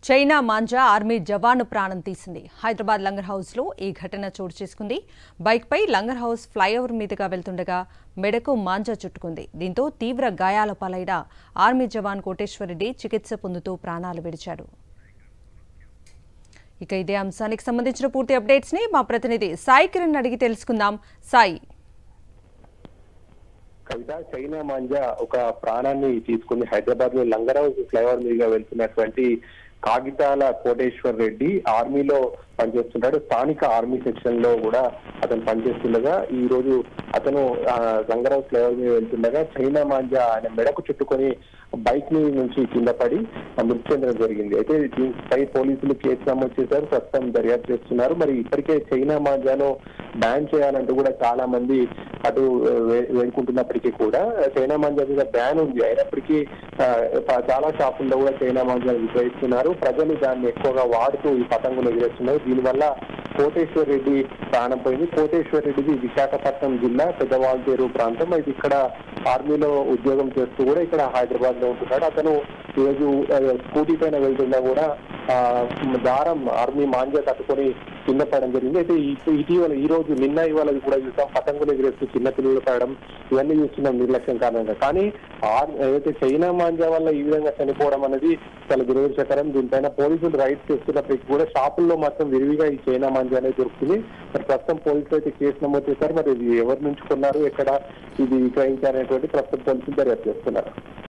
China manja army జవాను ప్రాణం తీసింది. Hyderabad langar house లో ఈ ఘటన చోటు చేసుకుంది. బైక్ పై లంగర్ హౌస్ ఫ్లైఓవర్ మీదుగా వెళ్తుండగా మెడకు మాంజా చుట్టుకుంది. దీంతో తీవ్ర గాయాల పాలైన ఆర్మీ జవాన్ కోటేశ్వరరెడ్డి చికిత్స పొందుతూ ప్రాణాలు విడిచాడు. ఇక ఇదే అంశానికి సంబంధించిన పూర్తి అప్డేట్స్ ని మా ప్రతినిధి సాయి కిరణ్ అడిగి తెలుసుకుందాం. సాయి, కవిత, చైనా మాంజా ఒక ప్రాణాన్ని తీసుకుంది. హైదరాబాద్ లో లంగర్ హౌస్ ఫ్లైఓవర్ మీదుగా వెళ్తున్నటువంటి కాగితాల కోటేశ్వర్ రెడ్డి ఆర్మీలో పనిచేస్తుంటాడు. స్థానిక ఆర్మీ సెక్షన్ లో కూడా అతను పనిచేస్తుండగా ఈ రోజు అతను లంగర్ హౌస్ ఫ్లైఓవర్ మీద వెళ్తుండగా చైనా మాంజా ఆయన మెడకు చుట్టుకొని బైక్ మీద నుంచి కింద పడి మృతి చెందడం జరిగింది. అయితే దీనిపై పోలీసులు కేసు నమోదు చేశారు. ప్రస్తుతం దర్యాప్తు చేస్తున్నారు. మరి ఇప్పటికే చైనా మాంజాను బ్యాన్ చేయాలంటూ కూడా చాలా మంది అటు వేడుకుంటున్నప్పటికీ కూడా చైనా మాంజా మీద బ్యాన్ ఉంది. అయినప్పటికీ చాలా షాపుల్లో కూడా చైనా మాంజాను విక్రయిస్తున్నారు. ప్రజలు దాన్ని ఎక్కువగా వాడుతూ ఈ పతంగులు ఎగిరేస్తున్నారు. దీనివల్ల కోటేశ్వర్ రెడ్డి ప్రాణం పోయింది. కోటేశ్వర్ రెడ్డిది విశాఖపట్నం జిల్లా పెద్దవాల్తేరు ప్రాంతం. ఇది ఇక్కడ ఆర్మీలో ఉద్యోగం చేస్తూ కూడా ఇక్కడ హైదరాబాద్ లో ఉంటున్నాడు. అతను ఈరోజు స్కూటీ పైన వెళ్తున్నా కూడా దారం ఆర్మీ మాంజా కట్టుకొని కింద పడడం జరిగింది. అయితే ఇటీవల నిన్న ఇవాళ కూడా చూసాం, పతంగులు ఎగిరేస్తూ చిన్న పిల్లలు పడడం, ఇవన్నీ చూస్తున్నాం నిర్లక్ష్యం కారణంగా. కానీ ఏదైతే చైనా మాంజా వల్ల ఈ విధంగా చనిపోవడం అనేది చాలా దురదృష్టకరం. దీనిపైన పోలీసులు రైడ్స్ చేస్తున్నప్పటికీ కూడా షాపుల్లో మాత్రం విరివిగా ఈ చైనా మాంజా అనేది దొరుకుతుంది. మరి ప్రస్తుతం పోలీసులు అయితే కేసు నమోదు చేశారు. మరి ఇది ఎవరి నుంచి కొన్నారు, ఎక్కడ ఇది విక్రయించారనేటువంటి ప్రస్తుతం పోలీసులు దర్యాప్తు చేస్తున్నారు.